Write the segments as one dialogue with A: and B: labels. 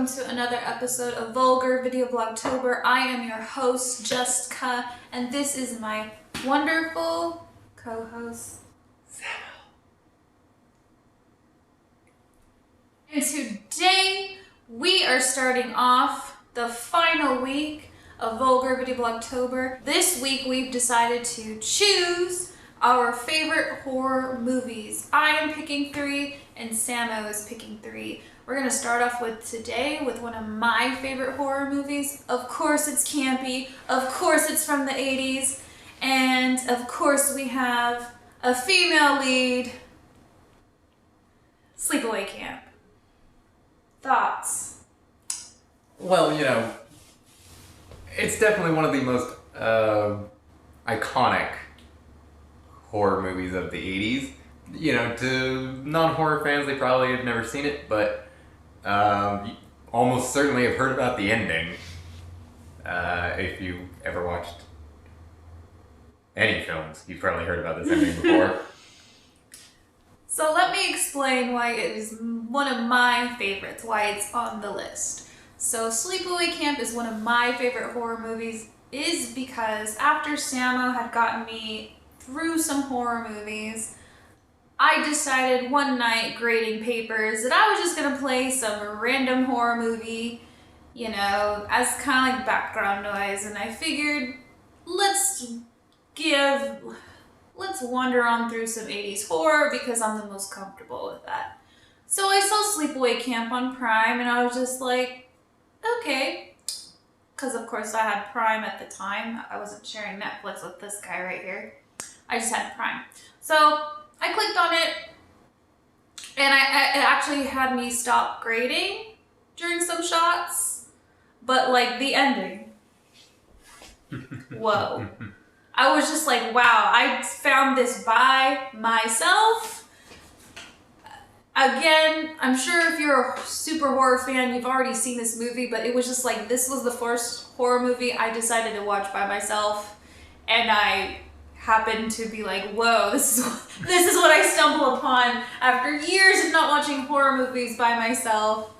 A: welcome to another episode of Vulgar Video Vlogtober. I am your host, Justka, and this is my wonderful co-host, Samuel. And today, we are starting off the final week of Vulgar Video Vlogtober. This week, we've decided to choose our favorite horror movies. I am picking 3, and Samo is picking 3. We're gonna start off with today with one of my favorite horror movies. Of course it's campy, of course it's from the 80s, and of course we have a female lead, Sleepaway Camp. Thoughts?
B: Well, you know, it's definitely one of the most iconic horror movies of the 80s. You know, to non-horror fans, they probably have never seen it, but you almost certainly have heard about the ending. If you ever watched any films, you've probably heard about this ending before.
A: So let me explain why it is one of my favorites, why it's on the list. So Sleepaway Camp is one of my favorite horror movies, is because after Samo had gotten me through some horror movies, I decided one night grading papers that I was just gonna play some random horror movie, you know, as kind of like background noise, and I figured let's wander on through some 80s horror because I'm the most comfortable with that. So I saw Sleepaway Camp on Prime and I was just like, okay, because of course I had Prime at the time. I wasn't sharing Netflix with this guy right here. I just had Prime. So I clicked on it, and it actually had me stop grading during some shots, but like the ending, whoa. I was just like, wow, I found this by myself. Again, I'm sure if you're a super horror fan, you've already seen this movie, but it was just like, this was the first horror movie I decided to watch by myself, and I happened to be like, whoa, this is what I stumble upon after years of not watching horror movies by myself.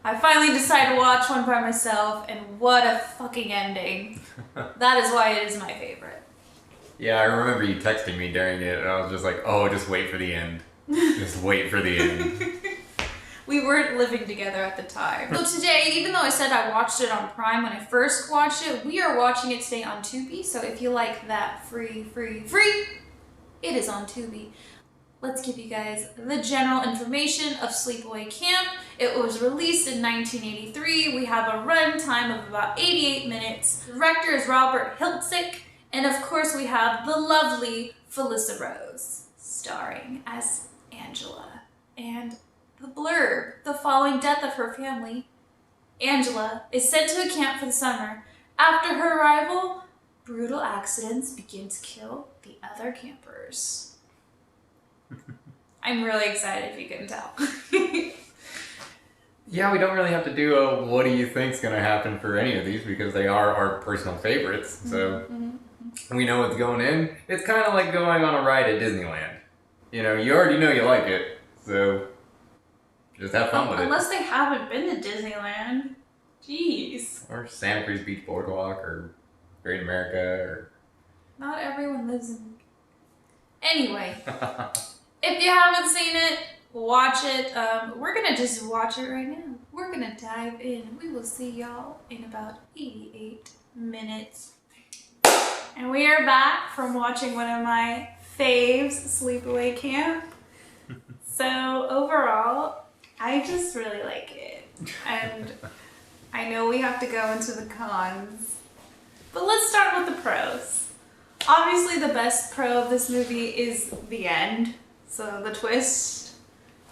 A: I finally decided to watch one by myself, and what a fucking ending. That is why it is my favorite.
B: Yeah, I remember you texting me during it, and I was just like, oh, just wait for the end. Just wait for the end.
A: We weren't living together at the time. So today, even though I said I watched it on Prime when I first watched it, we are watching it today on Tubi. So if you like that free, it is on Tubi. Let's give you guys the general information of Sleepaway Camp. It was released in 1983. We have a run time of about 88 minutes. The director is Robert Hiltzik. And of course we have the lovely Felissa Rose, starring as Angela. And the blurb: the following death of her family, Angela is sent to a camp for the summer. After her arrival, brutal accidents begin to kill the other campers. I'm really excited if you couldn't tell.
B: Yeah, we don't really have to do a what do you think's gonna happen for any of these because they are our personal favorites. So we know what's going in. It's kind of like going on a ride at Disneyland. You know, you already know you like it, so just have fun with it.
A: Unless they haven't been to Disneyland. Jeez.
B: Or Santa Cruz Beach Boardwalk, or Great America, or...
A: Not everyone lives in... Anyway. If you haven't seen it, watch it. We're gonna just watch it right now. We're gonna dive in. We will see y'all in about 88 minutes. And we are back from watching one of my faves, Sleepaway Camp. So overall, I just really like it. And I know we have to go into the cons, but let's start with the pros. Obviously the best pro of this movie is the end. So the twist,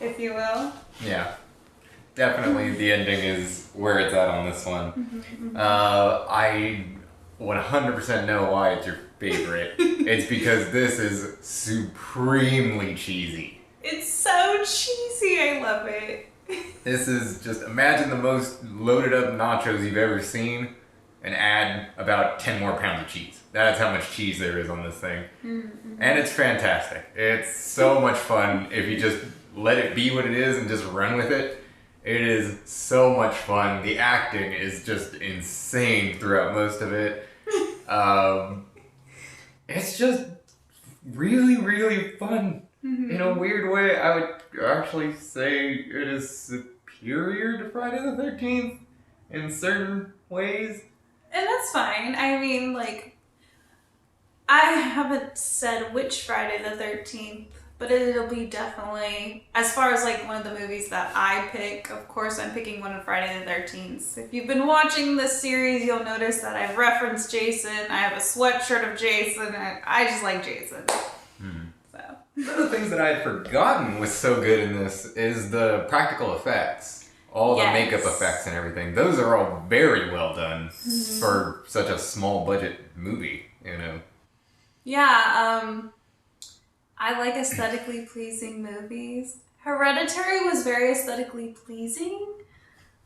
A: if you will.
B: Yeah, definitely the ending is where it's at on this one. I 100% know why it's your favorite. It's because this is supremely cheesy.
A: It's so cheesy, I love it.
B: This is just, imagine the most loaded up nachos you've ever seen and add about 10 more pounds of cheese. That's how much cheese there is on this thing. And it's fantastic. It's so much fun if you just let it be what it is and just run with it. It is so much fun. The acting is just insane throughout most of it. It's just really, really fun. In a weird way, I would actually say it is superior to Friday the 13th in certain ways.
A: And that's fine. I mean, like, I haven't said which Friday the 13th, but it'll be definitely, as far as like one of the movies that I pick, of course I'm picking one of Friday the 13th. If you've been watching this series, you'll notice that I've referenced Jason. I have a sweatshirt of Jason, and I just like Jason. So.
B: One of the things that I had forgotten was so good in this is the practical effects. All the makeup effects and everything. Those are all very well done for such a small budget movie, you know.
A: Yeah, I like aesthetically pleasing movies. Hereditary was very aesthetically pleasing,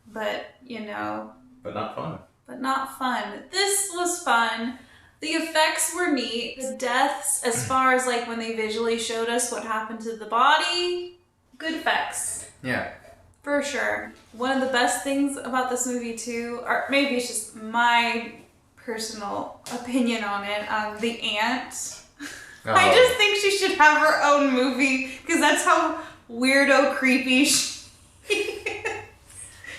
A: but, you know...
B: But not fun.
A: But not fun. This was fun. The effects were neat. The deaths, as far as like when they visually showed us what happened to the body, good effects.
B: Yeah.
A: For sure. One of the best things about this movie too, or maybe it's just my personal opinion on it, the aunt. I just think she should have her own movie because that's how weirdo creepy she is.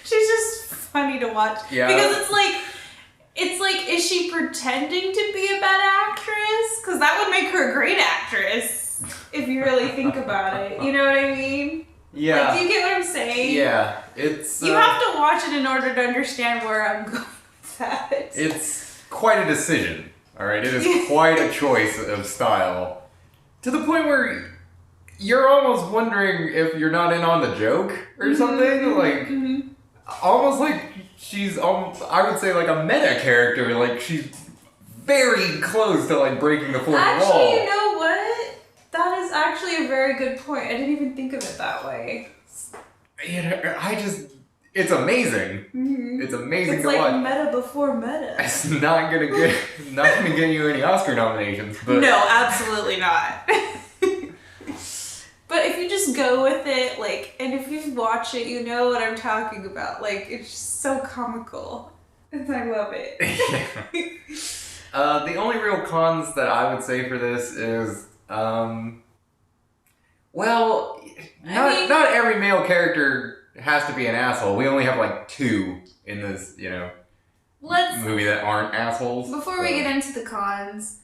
A: She's just funny to watch.
B: Yeah.
A: Because it's like, is she pretending to be a bad actress? Because that would make her a great actress if you really think about it. You know what I mean?
B: Yeah.
A: Like, do you get what I'm saying?
B: Yeah. It's...
A: You have to watch it in order to understand where I'm going with that.
B: It's quite a decision. Alright, it is quite a choice of style. To the point where you're almost wondering if you're not in on the joke or something. Like, almost like she's, I would say like a meta character. Like, she's very close to like breaking the fourth wall.
A: Actually, you know what? That is actually a very good point. I didn't even think of it that way.
B: It's amazing. It's amazing
A: it's
B: to
A: like
B: watch.
A: meta before meta.
B: It's not gonna get you any Oscar nominations, but
A: no, absolutely not. But if you just go with it, like, and if you watch it, you know what I'm talking about. Like, it's just so comical, and I love it.
B: The only real cons that I would say for this is, not every male character has to be an asshole. We only have like 2 in this, movie that aren't assholes.
A: Before we get into the cons,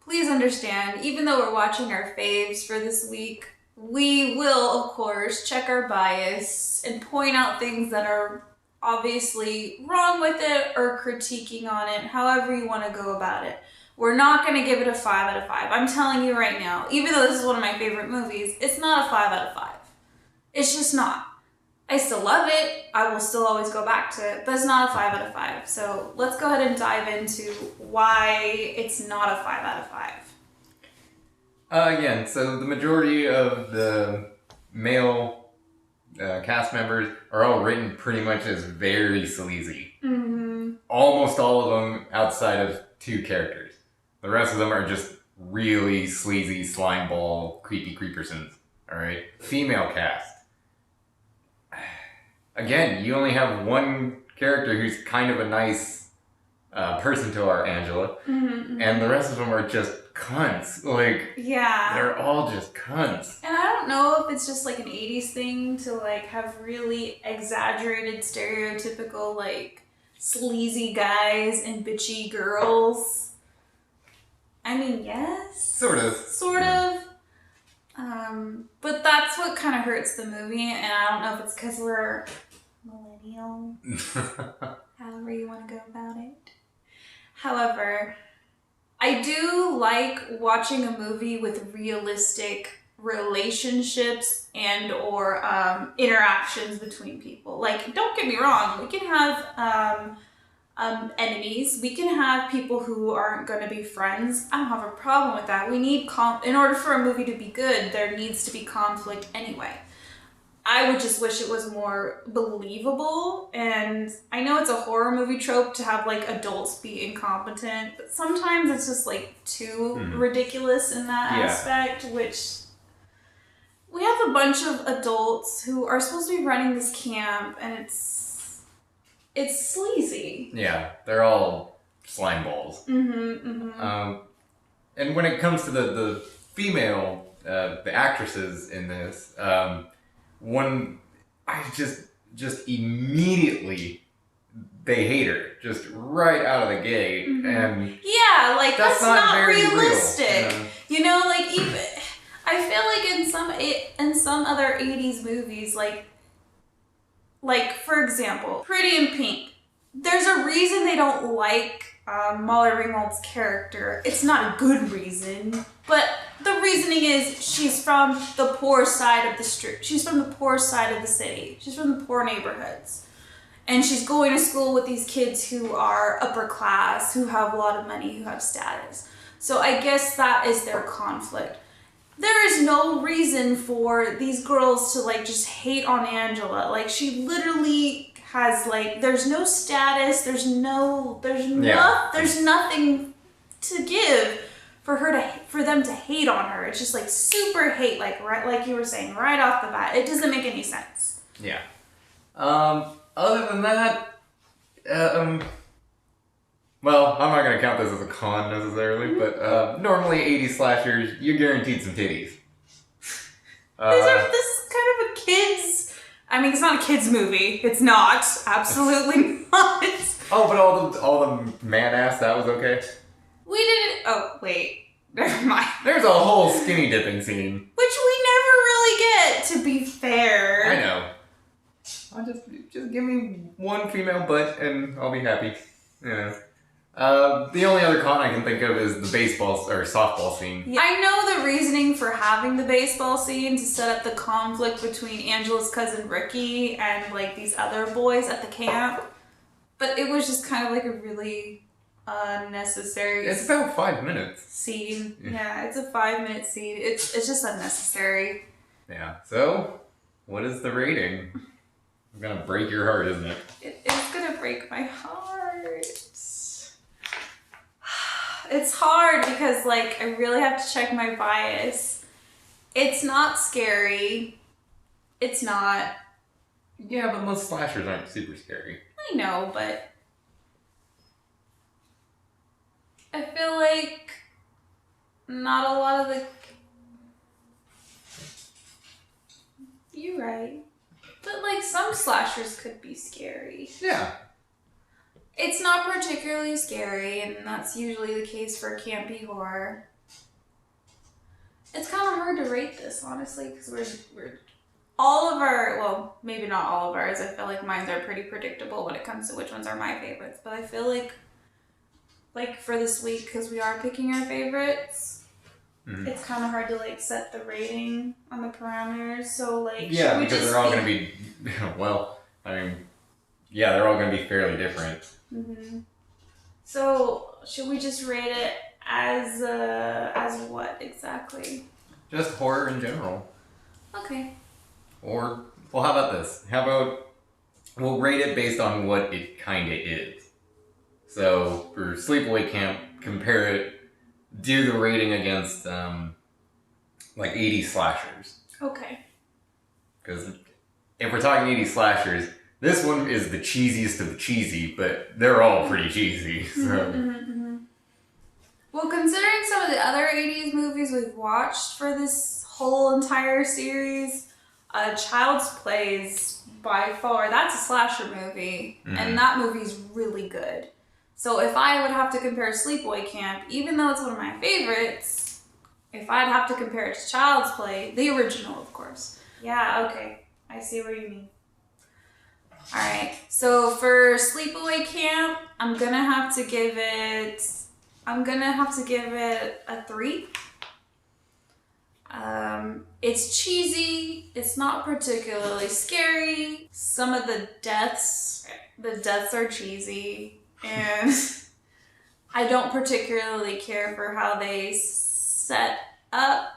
A: please understand, even though we're watching our faves for this week, we will, of course, check our bias and point out things that are obviously wrong with it or critiquing on it, however you want to go about it. We're not going to give it a 5 out of 5. I'm telling you right now, even though this is one of my favorite movies, it's not a 5 out of 5. It's just not. I still love it. I will still always go back to it, but it's not a 5 out of 5. So let's go ahead and dive into why it's not a 5 out of 5.
B: Again, so the majority of the male cast members are all written pretty much as very sleazy. Almost all of them outside of 2 characters. The rest of them are just really sleazy slimeball creepy creepersons. Alright? Female cast. Again, you only have one character who's kind of a nice person to our Angela, and the rest of them are just cunts. Like, they're all just cunts.
A: And I don't know if it's just like an 80s thing to like have really exaggerated, stereotypical, like, sleazy guys and bitchy girls. I mean, yes.
B: Sort of.
A: But that's what kind of hurts the movie, and I don't know if it's because we're millennial, however you want to go about it. However, I do like watching a movie with realistic relationships and or interactions between people. Like, don't get me wrong, we can have enemies. We can have people who aren't going to be friends. I don't have a problem with that. We need in order for a movie to be good, there needs to be conflict anyway. I would just wish it was more believable, and I know it's a horror movie trope to have like adults be incompetent, but sometimes it's just like too ridiculous in that aspect, which we have a bunch of adults who are supposed to be running this camp, and it's sleazy.
B: Yeah, they're all slime balls. And when it comes to the female, the actresses in this, one, I just immediately, they hate her just right out of the gate, and
A: yeah, like that's not
B: very
A: realistic.
B: Real,
A: you know, like even I feel like in some other 80s movies, like for example, Pretty in Pink. There's a reason they don't like Molly Ringwald's character. It's not a good reason, but the reasoning is she's from the poor side of the street. She's from the poor side of the city. She's from the poor neighborhoods. And she's going to school with these kids who are upper class, who have a lot of money, who have status. So I guess that is their conflict. There is no reason for these girls to like just hate on Angela. Like she literally has like, there's no status, there's nothing to give for them to hate on her. It's just like super hate, like you were saying, right off the bat. It doesn't make any sense.
B: Yeah. Other than that, well, I'm not going to count this as a con necessarily, but normally 80s slashers, you're guaranteed some titties.
A: This is kind of a kid's, I mean, it's not a kid's movie. It's not. Absolutely not.
B: Oh, but all the man ass, that was okay?
A: We didn't, oh, wait. Never mind.
B: There's a whole skinny dipping scene.
A: Which we never really get, to be fair.
B: I know. I'll just give me one female butt and I'll be happy. Yeah. The only other con I can think of is the baseball or softball scene.
A: Yeah. I know the reasoning for having the baseball scene to set up the conflict between Angela's cousin Ricky and like these other boys at the camp, but it was just kind of like a really unnecessary.
B: It's about 5 minutes.
A: Scene. Yeah, it's a 5-minute scene. It's just unnecessary.
B: Yeah. So, what is the rating? It's gonna break your heart, isn't it?
A: It is gonna break my heart. It's hard because, like, I really have to check my bias. It's not scary. It's not.
B: Yeah, but most slashers aren't super scary.
A: I know, but I feel like not a lot of the. You're right. But, like, some slashers could be scary.
B: Yeah.
A: It's not particularly scary, and that's usually the case for campy horror. It's kind of hard to rate this, honestly, because we're all of our, well, maybe not all of ours. I feel like mine are pretty predictable when it comes to which ones are my favorites. But I feel like for this week, because we are picking our favorites, it's kind of hard to like set the rating on the parameters. So like,
B: yeah, because they're all going to be, well, I mean, yeah, they're all going to be fairly different.
A: So should we just rate it as what exactly?
B: Just horror in general.
A: Okay.
B: Or, well, how about this? How about we'll rate it based on what it kind of is. So for Sleepaway Camp, compare it, do the rating against like 80s slashers.
A: Okay. Because
B: if we're talking 80s slashers, this one is the cheesiest of the cheesy, but they're all pretty cheesy. So.
A: Well, considering some of the other 80s movies we've watched for this whole entire series, Child's Play is by far, that's a slasher movie, and that movie's really good. So if I would have to compare Sleepaway Camp, even though it's one of my favorites, if I'd have to compare it to Child's Play, the original, of course. Yeah, okay. I see what you mean. Alright, so for Sleepaway Camp, I'm gonna have to give it a 3. It's cheesy, it's not particularly scary. Some of the deaths are cheesy, and I don't particularly care for how they set up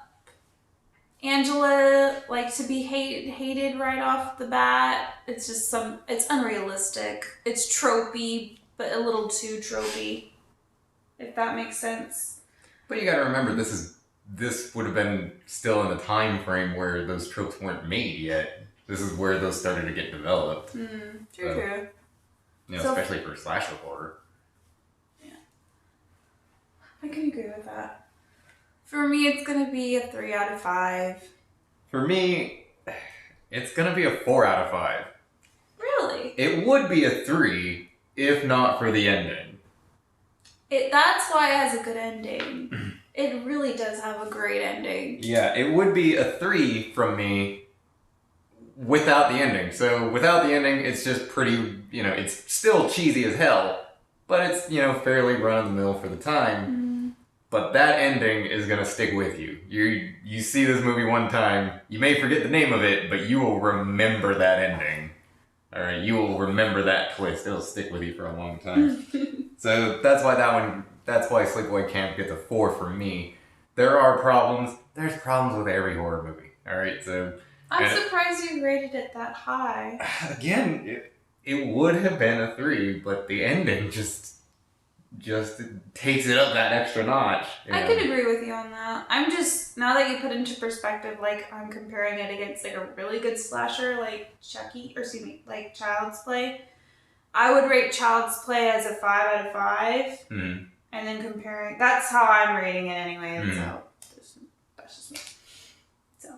A: Angela, like, to be hated right off the bat. It's just it's unrealistic. It's tropey, but a little too tropey, if that makes sense.
B: But you gotta remember, this is this would have been still in the time frame where those tropes weren't made yet. This is where those started to get developed.
A: True.
B: You know, especially for slasher horror.
A: Yeah. I can agree with that. For me, it's going to be a 3 out of 5.
B: For me, it's going to be a 4 out of 5.
A: Really?
B: It would be a 3 if not for the ending.
A: That's why it has a good ending. It really does have a great ending.
B: Yeah, it would be a 3 from me without the ending. So without the ending, it's just pretty, you know, it's still cheesy as hell, but it's, you know, fairly run-of-the-mill for the time. But that ending is going to stick with you. You see this movie one time, you may forget the name of it, but you will remember that ending. Alright, you will remember that twist. It'll stick with you for a long time. So that's why Sleepaway Camp gets a 4 for me. There are problems. There's problems with every horror movie. Alright, so...
A: I'm surprised you rated it that high.
B: Again, it would have been a 3, but the ending just takes it up that extra notch.
A: I can agree with you on that. I'm just, now that you put into perspective, like, I'm comparing it against, like, a really good slasher, like like Child's Play. I would rate Child's Play as a 5 out of 5.
B: Mm-hmm.
A: And then comparing, that's how I'm rating it anyway, and so that's just me. So.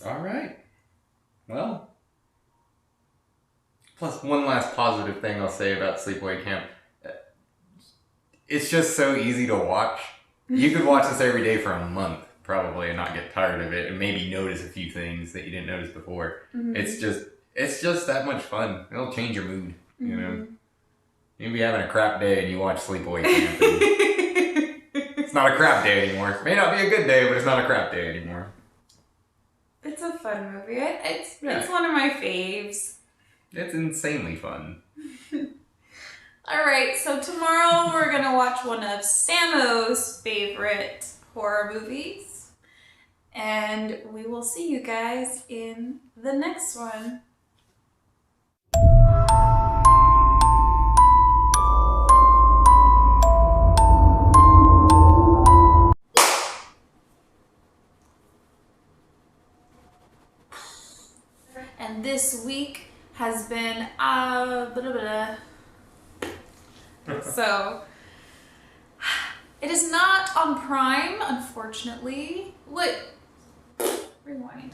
B: Alright. Well. Plus, one last positive thing I'll say about Sleepaway Camp. It's just so easy to watch. You could watch this every day for a month, probably, and not get tired of it, and maybe notice a few things that you didn't notice before. It's just that much fun. It'll change your mood, you know? You'll be having a crap day and you watch Sleepaway Camp. It's not a crap day anymore. It may not be a good day, but it's not a crap day anymore.
A: It's a fun movie. It's one of my faves.
B: It's insanely fun.
A: Alright, so tomorrow we're going to watch one of Samo's favorite horror movies. And we will see you guys in the next one. And this week has been so it is not on Prime, unfortunately. Rewind.